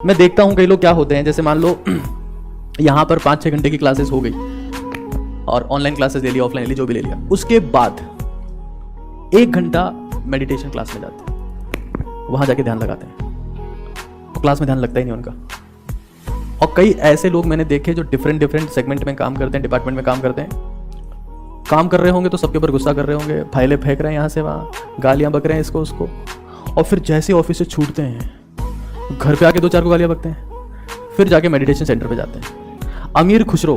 मैं देखता हूँ कई लोग क्या होते हैं, जैसे मान लो यहाँ पर 5-6 घंटे की क्लासेस हो गई और ऑनलाइन क्लासेस ले लिया, ऑफलाइन ले लिया, जो भी ले लिया, उसके बाद 1 घंटा मेडिटेशन क्लास में जाते हैं, वहां जाके ध्यान लगाते हैं तो क्लास में ध्यान लगता ही नहीं उनका। और कई ऐसे लोग मैंने देखे जो डिफरेंट सेगमेंट में काम करते हैं, डिपार्टमेंट में काम करते हैं, काम कर रहे होंगे तो सबके ऊपर गुस्सा कर रहे होंगे, फाइलें फेंक रहे हैं यहाँ से वहाँ, गालियाँ बक रहे हैं इसको उसको, और फिर जैसे ऑफिस से छूटते हैं घर पे आके 2-4 को गालियाँ बकते हैं, फिर जाके मेडिटेशन सेंटर पे जाते हैं। अमीर खुसरो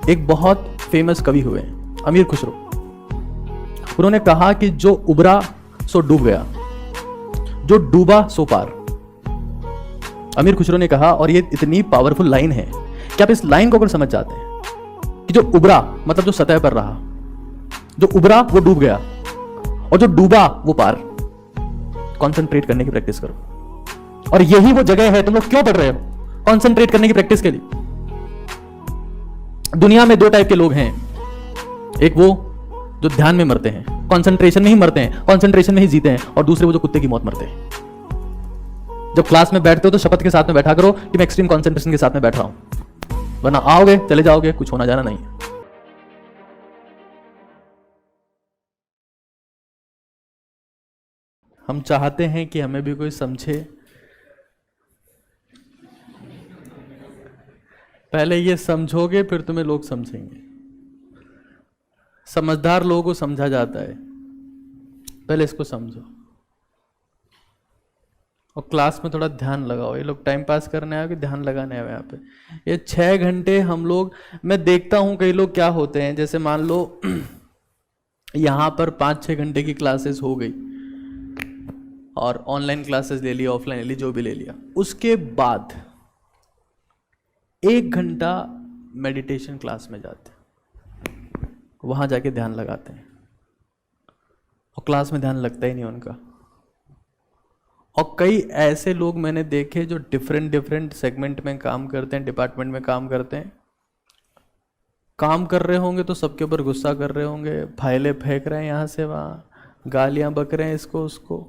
एक बहुत फेमस कवि हुए, अमीर खुसरो, उन्होंने कहा कि जो उबरा सो डूब गया, जो डूबा सो पार। अमीर खुसरो ने कहा, और ये इतनी पावरफुल लाइन है कि आप इस लाइन को अगर समझ जाते हैं कि जो उबरा मतलब जो सतह पर रहा, जो उबरा वो डूब गया और जो डूबा वो पार। कंसंट्रेट करने की प्रैक्टिस करो, और यही वो जगह है तुम लोग क्यों पढ़ रहे हो, कंसंट्रेट करने की प्रैक्टिस के लिए। दुनिया में 2 टाइप के लोग हैं, एक वो जो ध्यान में मरते हैं, कंसंट्रेशन में ही मरते हैं, कंसंट्रेशन में ही जीते हैं, और दूसरे वो जो कुत्ते की मौत मरते हैं। जब क्लास में बैठते हो तो शपथ के साथ में बैठा करो कि मैं एक्सट्रीम कंसंट्रेशन के साथ में बैठ रहा हूं, वरना आओगे चले जाओगे, कुछ होना जाना नहीं है। हम चाहते हैं कि हमें भी कोई समझे, पहले ये समझोगे फिर तुम्हें लोग समझेंगे। समझदार लोगों को समझा जाता है, पहले इसको समझो और क्लास में थोड़ा ध्यान लगाओ। ये लोग टाइम पास करने आए कि ध्यान लगाने आए यहाँ पे। ये 6 घंटे हम लोग, मैं देखता हूँ कई लोग क्या होते हैं, जैसे मान लो यहाँ पर 5-6 घंटे की क्लासेस हो गई और ऑनलाइन क्लासेस ले लिया, ऑफलाइन ले लिया, जो भी ले लिया, उसके बाद 1 घंटा मेडिटेशन क्लास में जाते हैं, वहां जाके ध्यान लगाते हैं और क्लास में ध्यान लगता ही नहीं उनका। और कई ऐसे लोग मैंने देखे जो डिफरेंट सेगमेंट में काम करते हैं, डिपार्टमेंट में काम करते हैं, काम कर रहे होंगे तो सबके ऊपर गुस्सा कर रहे होंगे, फाइलें फेंक रहे हैं यहाँ से वहाँ, गालियाँ बक रहे हैं इसको उसको,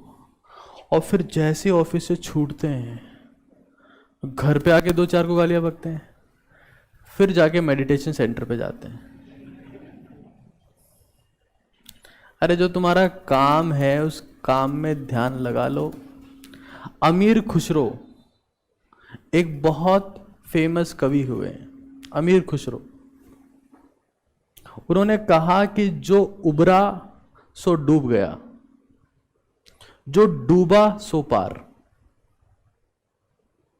और फिर जैसे ऑफिस से छूटते हैं घर पे आके 2-4 को गालियाँ बकते हैं, फिर जाके मेडिटेशन सेंटर पे जाते हैं। अरे जो तुम्हारा काम है उस काम में ध्यान लगा लो। अमीर खुसरो एक बहुत फेमस कवि हुए, अमीर खुसरो, उन्होंने कहा कि जो उबरा सो डूब गया, जो डूबा सो पार।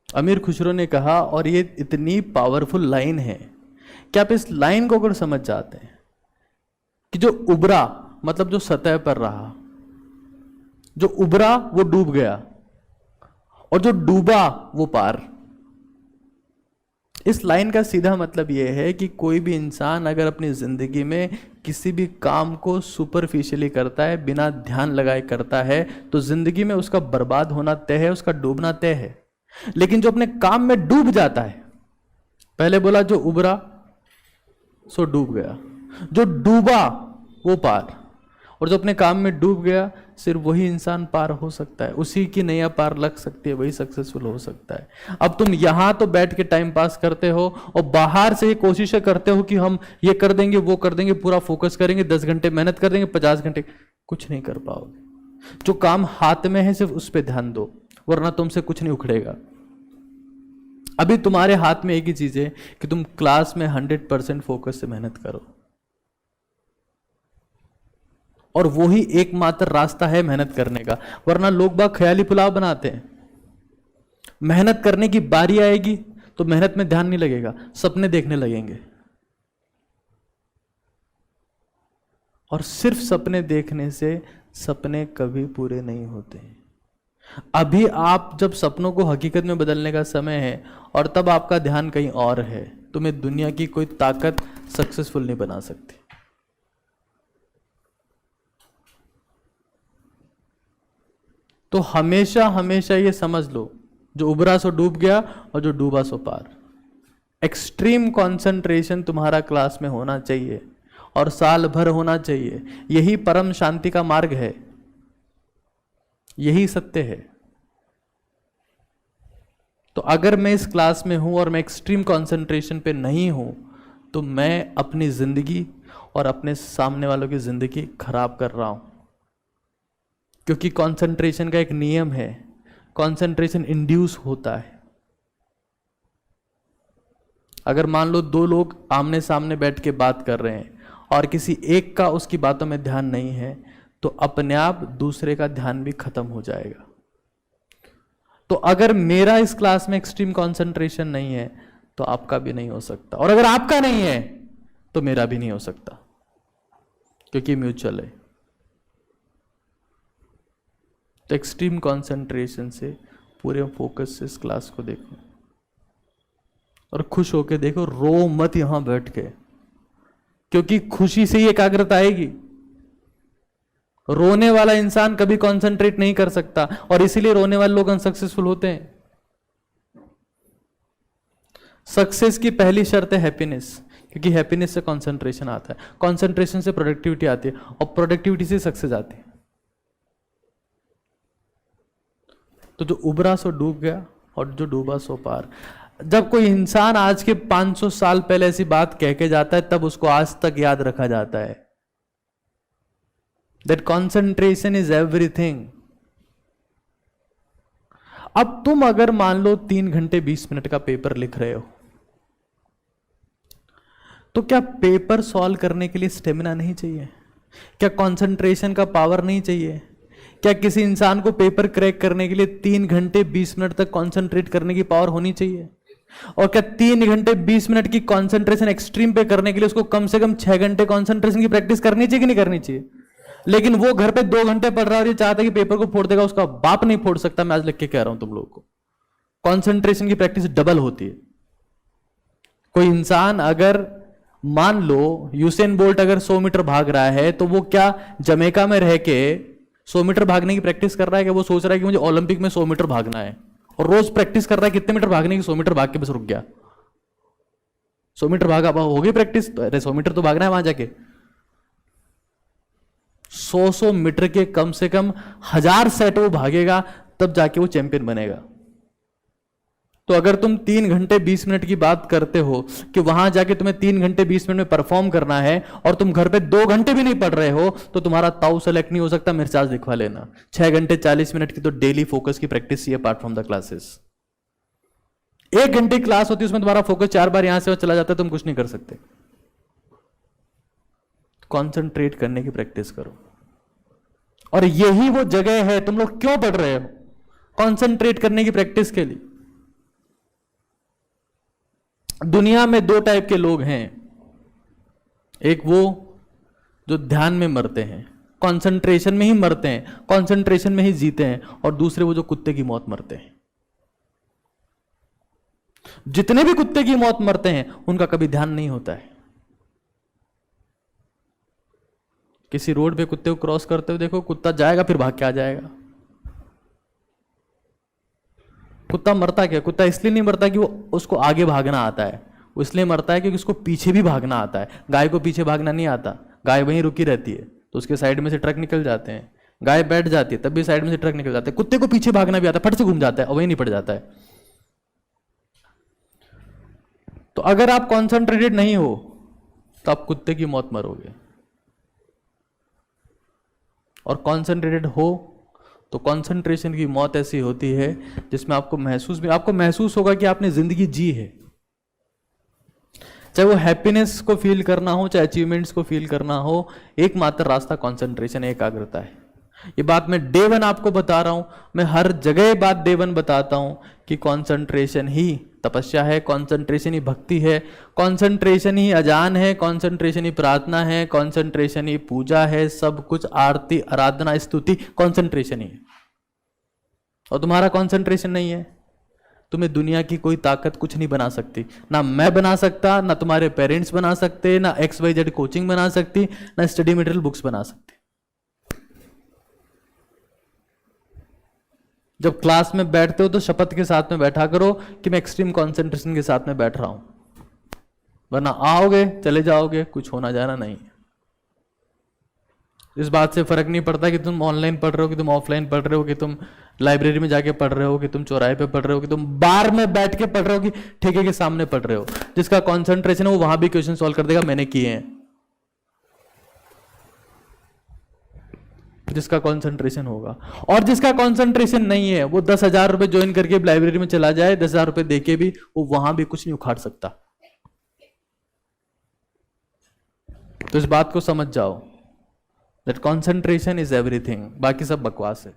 अमीर खुसरो ने कहा, और ये इतनी पावरफुल लाइन है कि आप इस लाइन को अगर समझ जाते हैं कि जो उबरा मतलब जो सतह पर रहा, जो उबरा वो डूब गया और जो डूबा वो पार। इस लाइन का सीधा मतलब यह है कि कोई भी इंसान अगर अपनी जिंदगी में किसी भी काम को सुपरफिशियली करता है, बिना ध्यान लगाए करता है, तो जिंदगी में उसका बर्बाद होना तय है, उसका डूबना तय है। लेकिन जो अपने काम में डूब जाता है, पहले बोला जो उबरा सो डूब गया, जो डूबा वो पार, और जो अपने काम में डूब गया सिर्फ वही इंसान पार हो सकता है, उसी की नैया पार लग सकती है, वही सक्सेसफुल हो सकता है। अब तुम यहां तो बैठ के टाइम पास करते हो और बाहर से ये कोशिशें करते हो कि हम ये कर देंगे वो कर देंगे, पूरा फोकस करेंगे, 10 घंटे मेहनत कर देंगे, 50 घंटे, कुछ नहीं कर पाओगे। जो काम हाथ में है सिर्फ उस पर ध्यान दो, वरना तुमसे कुछ नहीं उखड़ेगा। अभी तुम्हारे हाथ में एक ही चीज है कि तुम क्लास में 100% फोकस से मेहनत करो, और वो ही एकमात्र रास्ता है मेहनत करने का। वरना लोग बाग ख्याली पुलाव बनाते हैं, मेहनत करने की बारी आएगी तो मेहनत में ध्यान नहीं लगेगा, सपने देखने लगेंगे, और सिर्फ सपने देखने से सपने कभी पूरे नहीं होते। अभी आप जब सपनों को हकीकत में बदलने का समय है, और तब आपका ध्यान कहीं और है, तुम्हें दुनिया की कोई ताकत सक्सेसफुल नहीं बना सकती। तो हमेशा हमेशा ये समझ लो, जो उबरा सो डूब गया और जो डूबा सो पार। एक्सट्रीम कंसंट्रेशन तुम्हारा क्लास में होना चाहिए, और साल भर होना चाहिए। यही परम शांति का मार्ग है, यही सत्य है। तो अगर मैं इस क्लास में हूं और मैं एक्सट्रीम कंसंट्रेशन पे नहीं हूं तो मैं अपनी जिंदगी और अपने सामने वालों की जिंदगी खराब कर रहा हूं। क्योंकि कंसंट्रेशन का एक नियम है, कंसंट्रेशन इंड्यूस होता है। अगर मान लो दो लोग आमने सामने बैठ के बात कर रहे हैं और किसी एक का उसकी बातों में ध्यान नहीं है तो अपने आप दूसरे का ध्यान भी खत्म हो जाएगा। तो अगर मेरा इस क्लास में एक्सट्रीम कंसंट्रेशन नहीं है तो आपका भी नहीं हो सकता, और अगर आपका नहीं है तो मेरा भी नहीं हो सकता, क्योंकि म्यूचुअल है। तो एक्सट्रीम कंसंट्रेशन से पूरे फोकस से इस क्लास को देखो और खुश होके देखो, रो मत यहां बैठ के, क्योंकि खुशी से ही एकाग्रता आएगी। रोने वाला इंसान कभी कंसंट्रेट नहीं कर सकता और इसीलिए रोने वाले लोग अनसक्सेसफुल होते हैं। सक्सेस की पहली शर्त है हैप्पीनेस, क्योंकि हैप्पीनेस से कंसंट्रेशन आता है, कंसंट्रेशन से प्रोडक्टिविटी आती है और प्रोडक्टिविटी से सक्सेस आती है। तो जो उबरा सो डूब गया और जो डूबा सो पार। जब कोई इंसान आज के 500 साल पहले ऐसी बात कह के जाता है तब उसको आज तक याद रखा जाता है, दैट कंसंट्रेशन इज एवरीथिंग। अब तुम अगर मान लो 3 घंटे 20 मिनट का पेपर लिख रहे हो तो क्या पेपर सॉल्व करने के लिए स्टेमिना नहीं चाहिए? क्या कंसंट्रेशन का पावर नहीं चाहिए? क्या किसी इंसान को पेपर क्रैक करने के लिए 3 घंटे 20 मिनट तक कंसंट्रेट करने की पावर होनी चाहिए? और क्या 3 घंटे 20 मिनट की कंसंट्रेशन एक्सट्रीम पे करने के लिए उसको कम से कम 6 घंटे कंसंट्रेशन की प्रैक्टिस करनी चाहिए कि नहीं करनी चाहिए? लेकिन वो घर पे 2 घंटे पढ़ रहा है और ये चाहता है कि पेपर को फोड़ देगा, उसका बाप नहीं फोड़ सकता। मैं आज लिख के कह रहा हूं तुम लोग को, कंसंट्रेशन की प्रैक्टिस डबल होती है। कोई इंसान अगर मान लो यूसेन बोल्ट अगर 100 मीटर भाग रहा है तो वो क्या जमैका में रह के 100 मीटर भागने की प्रैक्टिस कर रहा है कि वो सोच रहा है कि मुझे ओलंपिक में 100 मीटर भागना है और रोज प्रैक्टिस कर रहा है कितने मीटर भागने की? 100 मीटर भाग के बस रुक गया। 100 मीटर भागा, हो गई प्रैक्टिस, अरे 100 मीटर तो भागना है वहां जाके। 100 मीटर के कम से कम 1000 सेट वो भागेगा तब जाके वो चैंपियन बनेगा। तो अगर तुम 3 घंटे 20 मिनट की बात करते हो कि वहां जाके तुम्हें 3 घंटे 20 मिनट में परफॉर्म करना है और तुम घर पे 2 घंटे भी नहीं पढ़ रहे हो तो तुम्हारा ताऊ सेलेक्ट नहीं हो सकता, मेरे चार्ज लिखवा लेना। 6 घंटे 40 मिनट की तो डेली फोकस की प्रैक्टिस ही है अपार्ट फ्रॉम द क्लासेस। 1 घंटे क्लास होती है उसमें तुम्हारा फोकस 4 बार यहां से चला जाता है, तुम कुछ नहीं कर सकते। कॉन्सेंट्रेट करने की प्रैक्टिस करो, और यही वो जगह है तुम लोग क्यों पढ़ रहे हो, कॉन्सेंट्रेट करने की प्रैक्टिस के लिए। दुनिया में 2 टाइप के लोग हैं, एक वो जो ध्यान में मरते हैं, कंसंट्रेशन में ही मरते हैं, कंसंट्रेशन में ही जीते हैं, और दूसरे वो जो कुत्ते की मौत मरते हैं। जितने भी कुत्ते की मौत मरते हैं उनका कभी ध्यान नहीं होता है। किसी रोड पे कुत्ते को क्रॉस करते हुए देखो, कुत्ता जाएगा फिर भाग के आ जाएगा। कुत्ता मरता क्या? कुत्ता इसलिए नहीं मरता कि वो उसको आगे भागना आता है, वो इसलिए मरता है क्योंकि उसको पीछे भी भागना आता है। गाय को पीछे भागना नहीं आता, गाय वहीं रुकी रहती है तो उसके साइड में से ट्रक निकल जाते हैं। गाय बैठ जाती है तब भी साइड में से ट्रक निकल जाते हैं। कुत्ते को पीछे भागना भी आता है, फट से घूम जाता है और वहीं निपट जाता है। तो अगर आप कॉन्सेंट्रेटेड नहीं हो तो आप कुत्ते की मौत मरोगे, और कॉन्सेंट्रेटेड हो तो कंसंट्रेशन की मौत ऐसी होती है जिसमें आपको महसूस होगा कि आपने जिंदगी जी है। चाहे वो हैप्पीनेस को फील करना हो, चाहे अचीवमेंट्स को फील करना हो, एकमात्र रास्ता कंसंट्रेशन, एकाग्रता है। ये बात मैं डे 1 आपको बता रहा हूं, मैं हर जगह बात डे 1 बताता हूं कि कंसंट्रेशन ही तपस्या है, कंसंट्रेशन ही भक्ति है, कंसंट्रेशन ही अजान है, कंसंट्रेशन ही प्रार्थना है, कंसंट्रेशन ही पूजा है। सब कुछ आरती, आराधना, स्तुति कंसंट्रेशन ही है। और तुम्हारा कंसंट्रेशन नहीं है, तुम्हें दुनिया की कोई ताकत कुछ नहीं बना सकती। ना मैं बना सकता, ना तुम्हारे पेरेंट्स बना सकते, ना XYZ कोचिंग बना सकती, ना स्टडी मटेरियल बुक्स बना सकती। जब क्लास में बैठते हो तो शपथ के साथ में बैठा करो कि मैं एक्सट्रीम कंसंट्रेशन के साथ में बैठ रहा हूं, वरना आओगे चले जाओगे, कुछ होना जाना नहीं। इस बात से फर्क नहीं पड़ता कि तुम ऑनलाइन पढ़ रहे हो, कि तुम ऑफलाइन पढ़ रहे हो, कि तुम लाइब्रेरी में जाके पढ़ रहे हो, कि तुम चौराहे पे पढ़ रहे हो, कि तुम बार में बैठ के पढ़ रहे हो, कि ठेके के सामने पढ़ रहे हो। जिसका कॉन्सेंट्रेशन है वो वहां भी क्वेश्चन सॉल्व कर देगा, मैंने किए हैं। जिसका कंसंट्रेशन होगा, और जिसका कंसंट्रेशन नहीं है वो 10,000 रुपए ज्वाइन करके लाइब्रेरी में चला जाए, 10,000 रुपए देके भी वो वहां भी कुछ नहीं उखाड़ सकता। तो इस बात को समझ जाओ, दैट कंसंट्रेशन इज एवरीथिंग, बाकी सब बकवास है।